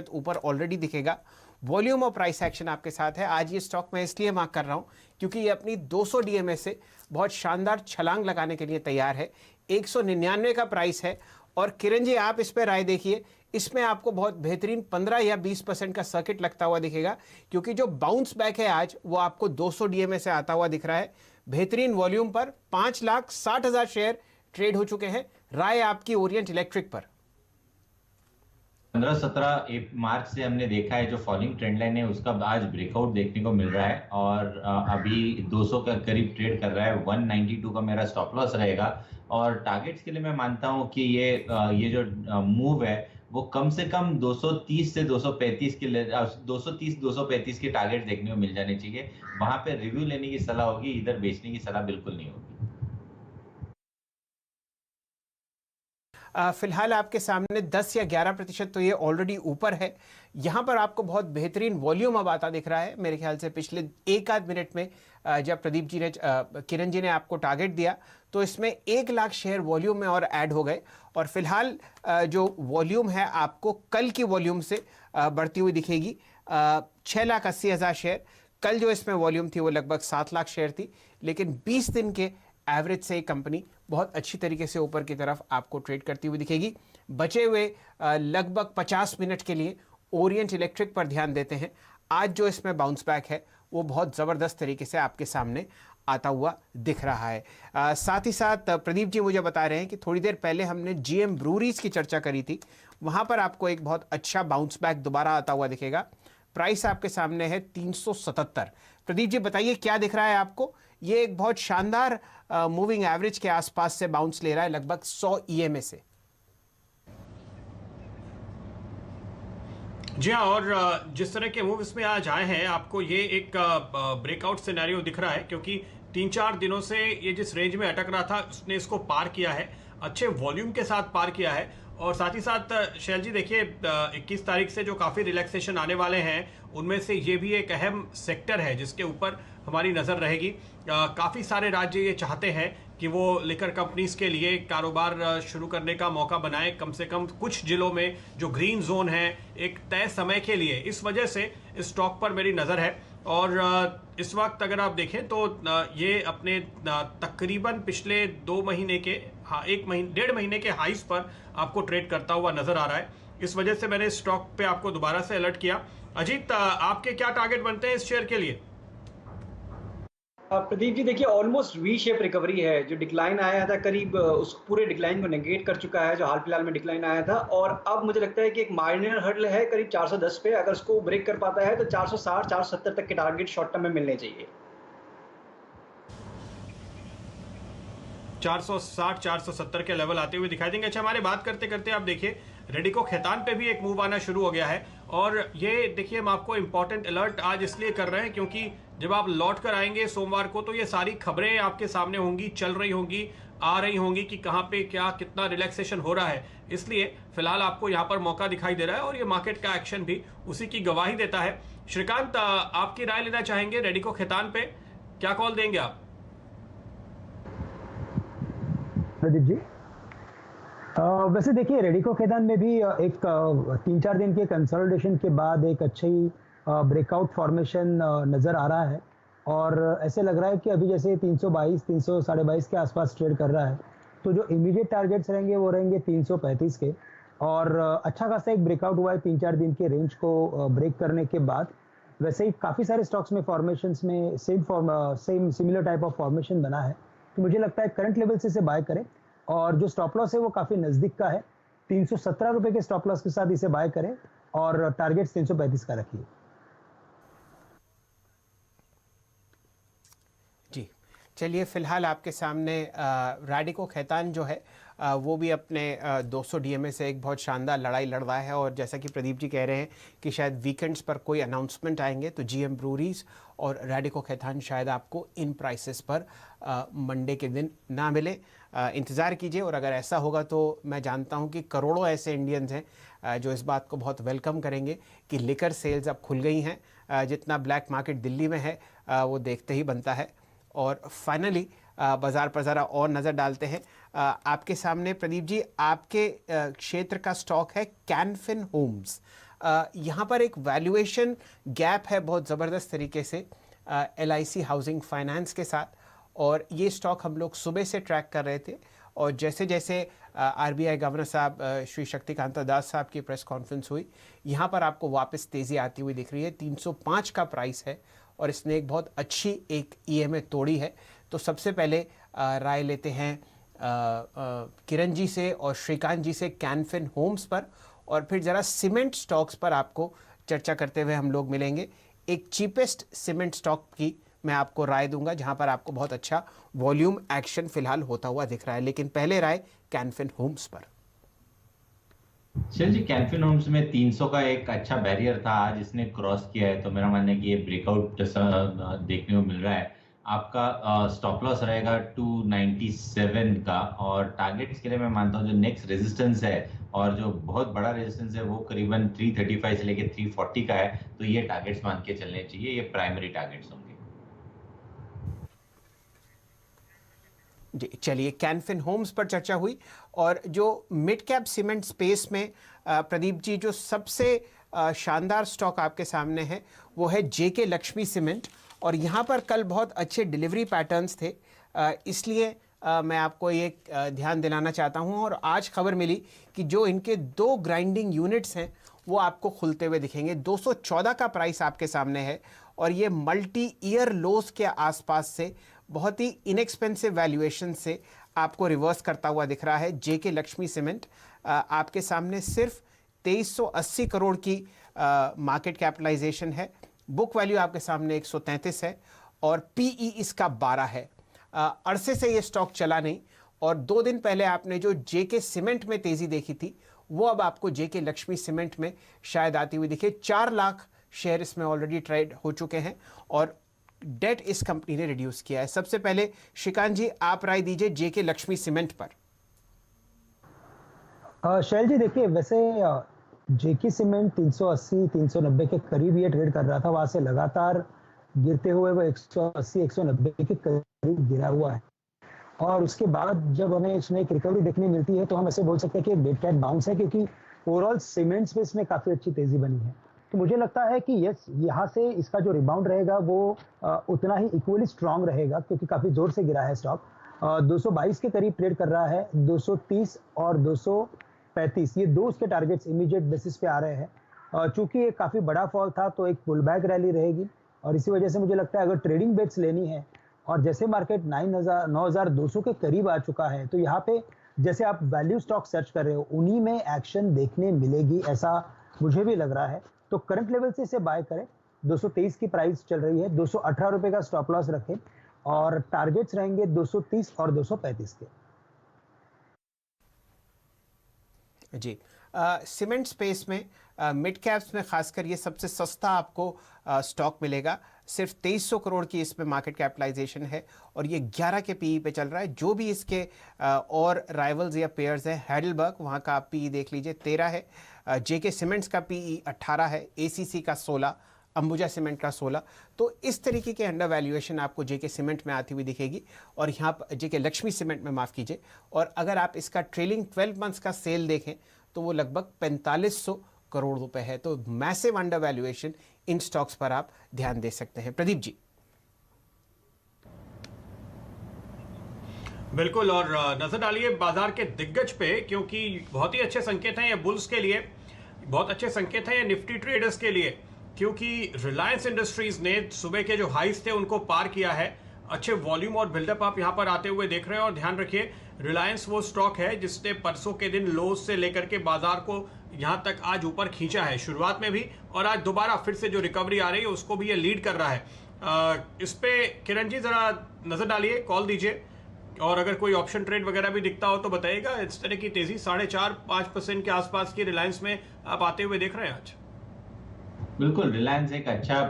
ऊपर ऑलरेडी दिखेगा। वॉल्यूम और प्राइस एक्शन आपके साथ है। आज ये स्टॉक मैं इसलिए मार्क कर रहा हूं क्योंकि ये अपनी 200 डीएमए से बहुत शानदार छलांग लगाने के लिए तैयार है। 199 का प्राइस है और किरण जी आप इस पर राय देखिए। इसमें आपको बहुत बेहतरीन 15 या 20% का सर्किट लगता हुआ दिखेगा क्योंकि जो बाउंस बैक है आज वो आपको 200 डीएमए से आता हुआ दिख रहा है। बेहतरीन वॉल्यूम पर 5,60,000 शेयर ट्रेड हो चुके हैं। राय आपकी ओरिएंट इलेक्ट्रिक पर। 15-17 मार्च से हमने देखा है जो फॉलिंग ट्रेंड लाइन है उसका आज ब्रेकआउट देखने को मिल रहा है और अभी 200 का करीब ट्रेड कर रहा है। 192 का मेरा स्टॉप लॉस रहेगा और टारगेट्स के लिए मैं मानता हूं कि ये जो मूव है वो कम से कम 230 से 235 के 230-235 के टारगेट देखने को मिल जाने चाहिए। वहां पे रिव्यू लेने की सलाह होगी, इधर बेचने की सलाह बिल्कुल नहीं होगी। फिलहाल आपके सामने 10 या 11% तो ये ऑलरेडी ऊपर है। यहाँ पर आपको बहुत बेहतरीन वॉल्यूम अब आता दिख रहा है। मेरे ख्याल से पिछले एक आध मिनट में जब प्रदीप जी ने किरण जी ने आपको टारगेट दिया तो इसमें 1 लाख शेयर वॉल्यूम में और ऐड हो गए और फिलहाल जो वॉल्यूम है आपको कल की वॉल्यूम से बढ़ती हुई दिखेगी। 6,80,000 शेयर। कल जो इसमें वॉल्यूम थी वो लगभग 7 लाख शेयर थी, लेकिन 20 दिन के एवरेज से कंपनी बहुत अच्छी तरीके से ऊपर की तरफ आपको ट्रेड करती हुई दिखेगी। बचे हुए लगभग 50 मिनट के लिए ओरिएंट इलेक्ट्रिक पर ध्यान देते हैं। आज जो इसमें बाउंस बैक है वो बहुत ज़बरदस्त तरीके से आपके सामने आता हुआ दिख रहा है। साथ ही साथ प्रदीप जी मुझे बता रहे हैं कि थोड़ी देर पहले हमने जीएम ब्रूरीज की चर्चा करी थी, वहाँ पर आपको एक बहुत अच्छा बाउंस बैक दोबारा आता हुआ दिखेगा। प्राइस आपके सामने है 377। प्रदीप जी बताइए क्या दिख रहा है आपको? ये एक बहुत शानदार मूविंग एवरेज के आसपास से बाउंस ले रहा है, लगभग 100 ईएमए से। जी हाँ, और जिस तरह के मूव इसमें आज आए हैं आपको ये एक ब्रेकआउट सिनेरियो दिख रहा है क्योंकि 3-4 दिनों से ये जिस रेंज में अटक रहा था उसने इसको पार किया है, अच्छे वॉल्यूम के साथ पार किया है। और साथ ही साथ शैल जी देखिए 21 तारीख से जो काफ़ी रिलैक्सेशन आने वाले हैं उनमें से ये भी एक अहम सेक्टर है जिसके ऊपर हमारी नज़र रहेगी। काफ़ी सारे राज्य ये चाहते हैं कि वो लिकर कंपनीज के लिए कारोबार शुरू करने का मौका बनाए, कम से कम कुछ जिलों में जो ग्रीन जोन है एक तय समय के लिए। इस वजह से इस स्टॉक पर मेरी नज़र है और इस वक्त अगर आप देखें तो ये अपने तकरीबन पिछले 2 महीने के 1.5 महीने के हाइस पर आपको ट्रेड करता हुआ नजर आ रहा है। इस वजह से मैंने स्टॉक पे आपको दोबारा से अलर्ट किया। अजीत आपके क्या टारगेट बनते हैं इस शेयर के लिए? प्रदीप जी देखिए ऑलमोस्ट वी शेप रिकवरी है। जो डिक्लाइन आया था करीब उस पूरे डिक्लाइन को नेगेट कर चुका है जो हाल फिलहाल में डिक्लाइन आया था, और अब मुझे लगता है कि एक माइनर हर्डल है करीब 410 पे। अगर उसको ब्रेक कर पाता है तो 460-470 तक के टारगेट शॉर्ट टर्म में मिलने चाहिए। 460-470 के लेवल आते हुए दिखाई देंगे। अच्छा, हमारे बात करते करते आप देखिए रेडिको खैतान पे भी एक मूव आना शुरू हो गया है और ये देखिए हम आपको इंपॉर्टेंट अलर्ट आज इसलिए कर रहे हैं क्योंकि जब आप लौट कर आएंगे सोमवार को तो ये सारी खबरें आपके सामने होंगी, चल रही होंगी, आ रही होंगी कि कहाँ पे क्या कितना रिलैक्सेशन हो रहा है। इसलिए फिलहाल आपको यहाँ पर मौका दिखाई दे रहा है और ये मार्केट का एक्शन भी उसी की गवाही देता है। श्रीकांत आपकी राय लेना चाहेंगे रेडिको खैतान पे, क्या कॉल देंगे आप? प्रदीप जी वैसे देखिए रेडिको खैतान में भी एक 3-4 दिन के कंसोलिडेशन के बाद एक अच्छी ब्रेकआउट फॉर्मेशन नज़र आ रहा है और ऐसे लग रहा है कि अभी जैसे 322 322 के आसपास ट्रेड कर रहा है, तो जो इमीडिएट टारगेट्स रहेंगे वो रहेंगे 335 के। और अच्छा खासा एक ब्रेकआउट हुआ है 3-4 दिन के रेंज को ब्रेक करने के बाद। वैसे ही काफ़ी सारे स्टॉक्स में फॉर्मेशंस में same similar type of formation बना है, तो मुझे लगता है करंट लेवल से इसे बाय करें और जो स्टॉप लॉस है वो काफ़ी नज़दीक का है। 317 रुपये के स्टॉप लॉस के साथ इसे बाय करें और टारगेट 335 का रखिए। जी चलिए, फिलहाल आपके सामने रेडिको खैतान जो है वो भी अपने 200 डीएमए से एक बहुत शानदार लड़ाई लड़ रहा है और जैसा कि प्रदीप जी कह रहे हैं कि शायद वीकेंड्स पर कोई अनाउंसमेंट आएंगे तो जीएम ब्रूरीज और रेडिको खैतान शायद आपको इन प्राइसेस पर मंडे के दिन ना मिले। इंतज़ार कीजिए और अगर ऐसा होगा तो मैं जानता हूं कि करोड़ों ऐसे इंडियंस हैं जो इस बात को बहुत वेलकम करेंगे कि लिकर सेल्स अब खुल गई हैं। जितना ब्लैक मार्केट दिल्ली में है वो देखते ही बनता है। और फाइनली बाज़ार पर ज़रा और नज़र डालते हैं। आपके सामने प्रदीप जी आपके क्षेत्र का स्टॉक है कैन फिन होम्स। यहाँ पर एक वैल्यूएशन गैप है बहुत ज़बरदस्त तरीके से LIC हाउसिंग फाइनेंस के साथ, और ये स्टॉक हम लोग सुबह से ट्रैक कर रहे थे, और जैसे जैसे RBI गवर्नर साहब श्री शक्तिकांता दास साहब की प्रेस कॉन्फ्रेंस हुई, यहाँ पर आपको वापस तेज़ी आती हुई दिख रही है। 305 का प्राइस है और इसने एक बहुत अच्छी एक EMA तोड़ी है। तो सबसे पहले राय लेते हैं किरण जी से और श्रीकांत जी से कैन फिन होम्स पर, और फिर ज़रा सीमेंट स्टॉक्स पर आपको चर्चा करते हुए हम लोग मिलेंगे। एक चीपेस्ट सीमेंट स्टॉक की मैं आपको राय दूंगा जहां पर आपको बहुत अच्छा वॉल्यूम एक्शन फिलहाल होता हुआ दिख रहा है, लेकिन पहले राय कैन फिन होम्स पर। चल जी, कैन फिन होम्स में 300 का एक अच्छा बैरियर था, आज इसने क्रॉस किया है, तो मेरा मानना है कि ये ब्रेकआउट देखने को मिल रहा है। आपका स्टॉप लॉस रहेगा 297 का, और टारगेट्स के लिए मैं मानता हूँ जो नेक्स्ट रेजिस्टेंस है और जो बहुत बड़ा रेजिस्टेंस है वो करीबन 335 से लेके 340 का है, तो ये टारगेट्स मान के चलने चाहिए, ये प्राइमरी टारगेट्स होंगे। जी चलिए, कैन फिन होम्स पर चर्चा हुई, और जो मिड कैप सीमेंट स्पेस में प्रदीप जी जो सबसे शानदार स्टॉक आपके सामने है वो है JK लक्ष्मी सीमेंट, और यहाँ पर कल बहुत अच्छे डिलीवरी पैटर्न्स थे, इसलिए मैं आपको ये ध्यान दिलाना चाहता हूँ। और आज खबर मिली कि जो इनके 2 ग्राइंडिंग यूनिट्स हैं वो आपको खुलते हुए दिखेंगे। 214 का प्राइस आपके सामने है, और ये मल्टी ईयर लोस के आसपास से बहुत ही इनएक्सपेंसिव वैल्यूएशन से आपको रिवर्स करता हुआ दिख रहा है। JK लक्ष्मी सीमेंट आपके सामने सिर्फ 2380 करोड़ की मार्केट कैपिटलाइजेशन है, बुक वैल्यू आपके सामने 133 है, और PE इसका 12 है। अरसे से ये स्टॉक चला नहीं, और 2 दिन पहले आपने जो JK सीमेंट में तेज़ी देखी थी वो अब आपको JK लक्ष्मी सीमेंट में शायद आती हुई दिखे। 4 लाख शेयर इसमें ऑलरेडी ट्रेड हो चुके हैं, और डेट इस कंपनी ने रिड्यूस किया है। सबसे पहले श्रीकांत जी आप राय दीजिए JK लक्ष्मी सीमेंट पर। शैल जी देखिए, वैसे JK सीमेंट 380-390 के करीब ये ट्रेड कर रहा था, वहां से लगातार गिरते हुए वो 180-190 के करीब गिरा हुआ है, और उसके बाद जब हमें इसमें एक रिकवरी देखने मिलती है तो हम ऐसे बोल सकते हैं कि एक डेड कैट बाउंस है, क्योंकि ओवरऑल सीमेंट स्पेस में काफी अच्छी तेजी बनी है। तो मुझे लगता है कि यस, यहाँ से इसका जो रिबाउंड रहेगा वो उतना ही इक्वली स्ट्रांग रहेगा, क्योंकि काफी जोर से गिरा है स्टॉक। 222 के करीब ट्रेड कर रहा है, 230 और 235 ये 2 उसके टारगेट्स इमीडिएट बेसिस पे आ रहे हैं। चूंकि ये काफी बड़ा फॉल था तो एक पुल बैक रैली रहेगी, और इसी वजह से मुझे लगता है अगर ट्रेडिंग बेट्स लेनी है, और जैसे मार्केट 9200 के करीब आ चुका है, तो यहाँ पे जैसे आप वैल्यू स्टॉक सर्च कर रहे हो उन्हीं में एक्शन देखने मिलेगी, ऐसा मुझे भी लग रहा है। तो करंट लेवल से इसे बाय करें, 223 की प्राइस चल रही है, 218 रुपए का स्टॉप लॉस रखें, और टारगेट्स रहेंगे 230 और 235 के। जी सीमेंट स्पेस में मिड कैप्स में खासकर ये सबसे सस्ता आपको स्टॉक मिलेगा। सिर्फ 2300 करोड़ की इसमें मार्केट कैपिटलाइजेशन है, और ये 11 के PE पे चल रहा है। जो भी इसके और राइवल्स या पेयर्स हैं, हैडलबर्ग वहाँ का आप PE देख लीजिए 13 है, JK सीमेंट्स का PE 18 है, ACC का 16, अंबुजा सीमेंट का 16। तो इस तरीके के अंडर वैल्यूएशन आपको JK सीमेंट में आती हुई दिखेगी, और यहाँ पर JK लक्ष्मी सीमेंट में माफ़ कीजिए। और अगर आप इसका ट्रेलिंग 12 मंथ्स का सेल देखें तो वो लगभग 4500 करोड़ रुपए है। तो massive under valuation in stocks पर आप ध्यान दे सकते हैं। प्रदीप जी। बिल्कुल, और नजर डालिए बाजार के दिग्गज पे, क्योंकि बहुत ही अच्छे संकेत हैं ये बुल्स के लिए, बहुत अच्छे संकेत हैं ये निफ्टी ट्रेडर्स के लिए, क्योंकि रिलायंस इंडस्ट्रीज ने सुबह के जो हाइस थे उनको पार किया है। अच्छे वॉल्यूम और बिल्डअप आप यहां पर आते हुए देख रहे हैं, और ध्यान रखिए रिलायंस वो स्टॉक है जिसने परसों के दिन लोज से लेकर के बाजार को यहां तक आज ऊपर खींचा है शुरुआत में भी, और आज दोबारा फिर से जो रिकवरी आ रही है उसको भी ये लीड कर रहा है। इस पे किरण जी जरा नजर डालिए, कॉल दीजिए, और अगर कोई ऑप्शन ट्रेड वगैरह भी दिखता हो तो बताइएगा। इस तरह की तेजी 4.5-5% के आसपास की रिलायंस में आप आते हुए देख रहे हैं आज। बिल्कुल, रिलायंस एक अच्छा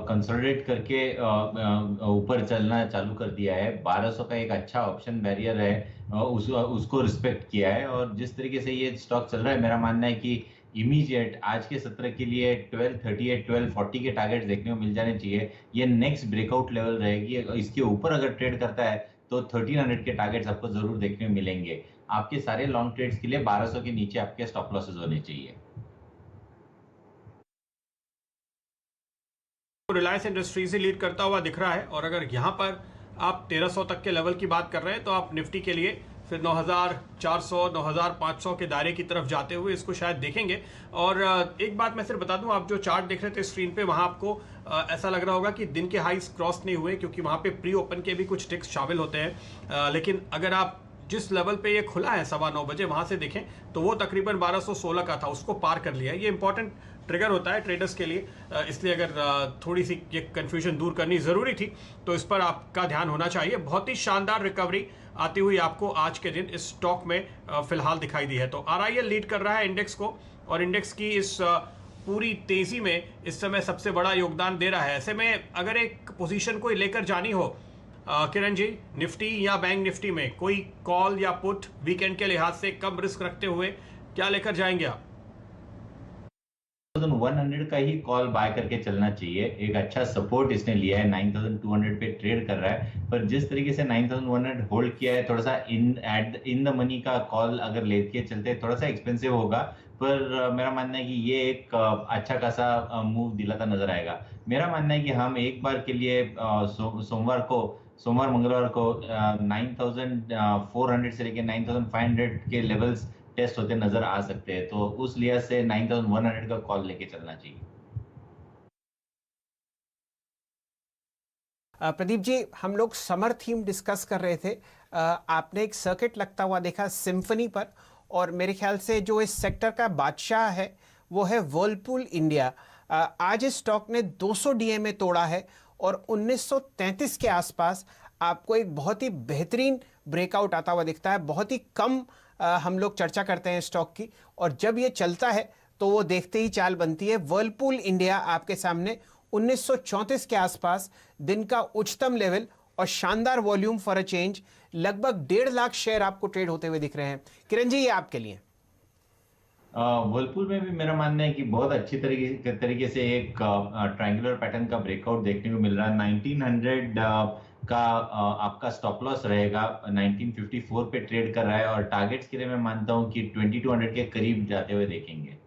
कंसोलिडेट करके ऊपर चलना चालू कर दिया है। 1200 का एक अच्छा ऑप्शन बैरियर है, उसको रिस्पेक्ट किया है, और जिस तरीके से ये स्टॉक चल रहा है मेरा मानना है कि इमीडिएट आज के सत्र के लिए 1238 1240 के टारगेट देखने को मिल जाने चाहिए। ये नेक्स्ट ब्रेकआउट लेवल रहेगी, इसके ऊपर अगर ट्रेड करता है तो 1300 के टारगेट्स आपको जरूर देखने को मिलेंगे। आपके सारे लॉन्ग ट्रेड्स के लिए 1200 के नीचे आपके स्टॉप लॉसेस होने चाहिए। रिलायंस इंडस्ट्रीज ही लीड करता हुआ दिख रहा है और अगर यहाँ पर आप 1300 तक के लेवल की बात कर रहे हैं तो आप निफ्टी के लिए फिर 9400 9500 के दायरे की तरफ जाते हुए इसको शायद देखेंगे। और एक बात मैं सिर्फ बता दूं, आप जो चार्ट देख रहे थे स्क्रीन पे, वहां आपको ऐसा लग रहा होगा कि दिन के हाईस क्रॉस नहीं हुए क्योंकि वहां पे प्री ओपन के भी कुछ टिक्स शामिल होते हैं। लेकिन अगर आप जिस लेवल पे ये खुला है 9:15 बजे वहां से देखें तो वो तकरीबन 1216 का था, उसको पार कर लिया है। ये इंपॉर्टेंट ट्रिगर होता है ट्रेडर्स के लिए, इसलिए अगर थोड़ी सी ये कंफ्यूजन दूर करनी जरूरी थी तो इस पर आपका ध्यान होना चाहिए। बहुत ही शानदार रिकवरी आती हुई आपको आज के दिन इस स्टॉक में फिलहाल दिखाई दी है। तो RIL लीड कर रहा है इंडेक्स को और इंडेक्स की इस पूरी तेजी में इस समय सबसे बड़ा योगदान दे रहा है। ऐसे में अगर एक पोजीशन कोई लेकर जानी हो किरण जी, निफ्टी या बैंक निफ्टी में कोई कॉल या पुट वीकेंड के लिहाज से कम रिस्क रखते हुए क्या लेकर जाएंगे आप? 9100 का ही कॉल बाय करके चलना चाहिए। एक अच्छा सपोर्ट इसने लिया है, 9200 पे ट्रेड कर रहा है, पर जिस तरीके से 9100 होल्ड किया है, थोड़ा सा इन द मनी का कॉल अगर लेके चलते थोड़ा सा एक्सपेंसिव होगा, पर मेरा मानना है कि ये एक अच्छा खासा मूव दिलाता नजर आएगा। मेरा मानना है कि हम एक बार के लिए सोमवार मंगलवार को 9400 से लेकर 9500 के लेवल्स टेस्ट होते नजर आ सकते हैं, तो उस लिहाज से 9100 का कॉल लेके चलना चाहिए। प्रदीप जी, हम लोग समर थीम डिस्कस कर रहे थे, आपने एक सर्किट लगता हुआ देखा सिम्फनी पर, और मेरे ख्याल से जो इस सेक्टर का बादशाह है वो है वर्लपूल इंडिया। आज इस स्टॉक ने 200 DMA तोड़ा है और 1933 के आसपास आपको एक बहुत ही बेहतरीन ब्रेकआउट आता हुआ दिखता है। बहुत ही कम हम लोग चर्चा करते हैं स्टॉक की, और जब ये चलता है तो वो देखते ही चाल बनती है। वर्लपूल इंडिया आपके सामने 1934 के आसपास दिन का उच्चतम लेवल और शानदार वॉल्यूम फॉर अ चेंज, लगभग 1.5 लाख शेयर आपको ट्रेड होते हुए दिख रहे हैं। किरण जी, ये आपके लिए वर्लपूल में भी मेरा मानना है कि बहुत अच्छी तरीके से एक ट्रायंगुलर पैटर्न का ब्रेकआउट देखने को मिल रहा है। 1900 का आपका स्टॉप लॉस रहेगा, 1954 पे ट्रेड कर रहा है, और टारगेट्स के लिए मैं मानता हूं कि 2200 के करीब जाते हुए देखेंगे।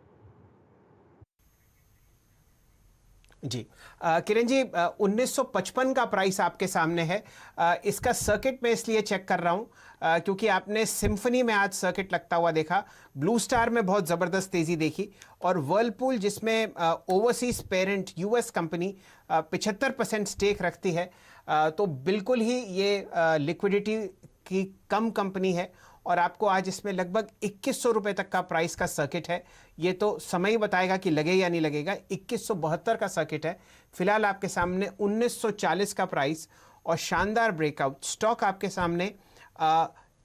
जी किरण जी, 1955 का प्राइस आपके सामने है। इसका सर्किट मैं इसलिए चेक कर रहा हूं क्योंकि आपने सिम्फनी में आज सर्किट लगता हुआ देखा, ब्लू स्टार में बहुत ज़बरदस्त तेज़ी देखी, और वर्लपूल जिसमें overseas parent US company 75% stake रखती है, तो बिल्कुल ही ये लिक्विडिटी की कम कंपनी है, और आपको आज इसमें लगभग 2100 रुपये तक का प्राइस का सर्किट है। ये तो समय ही बताएगा कि लगे या नहीं लगेगा। 2172 का सर्किट है। फिलहाल आपके सामने 1940 का प्राइस और शानदार ब्रेकआउट। स्टॉक आपके सामने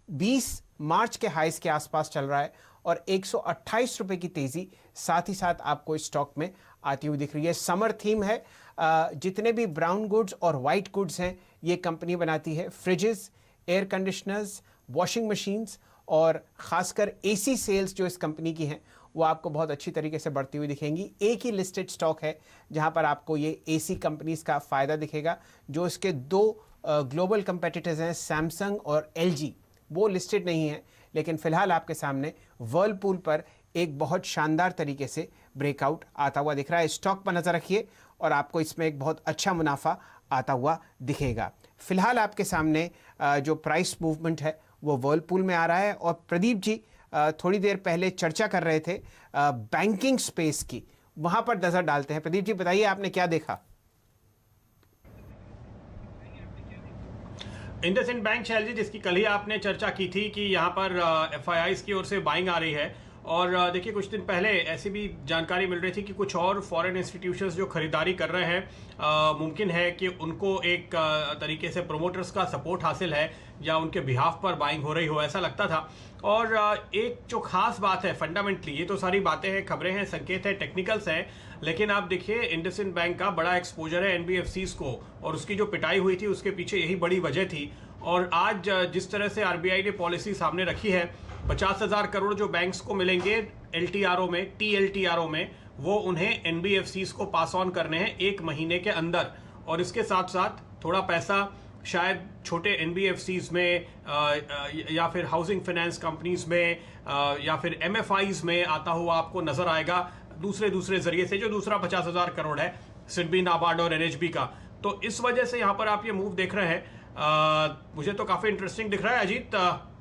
20 मार्च के हाइस के आसपास चल रहा है और 128 रुपये की तेज़ी साथ ही साथ आपको इस स्टॉक में आती हुई दिख रही है। समर थीम है, जितने भी ब्राउन गुड्स और वाइट गुड्स हैं ये कंपनी बनाती है। Freezes, air conditioners, washing machines और ख़ासकर AC सेल्स जो इस कंपनी की हैं वो आपको बहुत अच्छी तरीके से बढ़ती हुई दिखेंगी। एक ही लिस्टेड स्टॉक है जहां पर आपको ये AC कंपनीज का फ़ायदा दिखेगा। जो इसके 2 ग्लोबल कंपेटिटर्स हैं सैमसंग और LG, वो लिस्टेड नहीं है, लेकिन फ़िलहाल आपके सामने वर्लपूल पर एक बहुत शानदार तरीके से ब्रेकआउट आता हुआ दिख रहा है। स्टॉक पर नज़र रखिए और आपको इसमें एक बहुत अच्छा मुनाफा आता हुआ दिखेगा। फिलहाल आपके सामने जो प्राइस मूवमेंट है वो वर्लपूल में आ रहा है। और प्रदीप जी थोड़ी देर पहले चर्चा कर रहे थे बैंकिंग स्पेस की, वहां पर नजर डालते हैं। प्रदीप जी बताइए, आपने क्या देखा? इंडसइंड बैंक शैल जी, जिसकी कल ही आपने चर्चा की थी कि यहाँ पर FIIs की ओर से बाइंग आ रही है, और देखिए कुछ दिन पहले ऐसी भी जानकारी मिल रही थी कि कुछ और फॉरेन इंस्टीट्यूशंस जो खरीदारी कर रहे हैं, मुमकिन है कि उनको एक तरीके से प्रोमोटर्स का सपोर्ट हासिल है या उनके बिहाफ पर बाइंग हो रही हो, ऐसा लगता था। और एक जो खास बात है फंडामेंटली, ये तो सारी बातें हैं, खबरें हैं, संकेत हैं, टेक्निकल्स हैं, लेकिन आप देखिए इंडसइंड बैंक का बड़ा एक्सपोजर है NBFCs को, और उसकी जो पिटाई हुई थी उसके पीछे यही बड़ी वजह थी। और आज जिस तरह से RBI ने पॉलिसी सामने रखी है, 50,000 करोड़ जो बैंक्स को मिलेंगे LTRO में, TLTRO में, वो उन्हें NBFCs को पास ऑन करने हैं 1 महीने के अंदर। और इसके साथ साथ थोड़ा पैसा शायद छोटे NBFCs में या फिर हाउसिंग फाइनेंस कंपनीज में या फिर MFIs में आता हुआ आपको नजर आएगा। दूसरे दूसरे जरिए से, जो दूसरा 50,000 करोड़ है सिडबी, नाबार्ड और एनएचबी का। तो इस वजह से यहाँ पर आप ये मूव देख रहे हैं। मुझे तो काफी इंटरेस्टिंग दिख रहा है अजीत।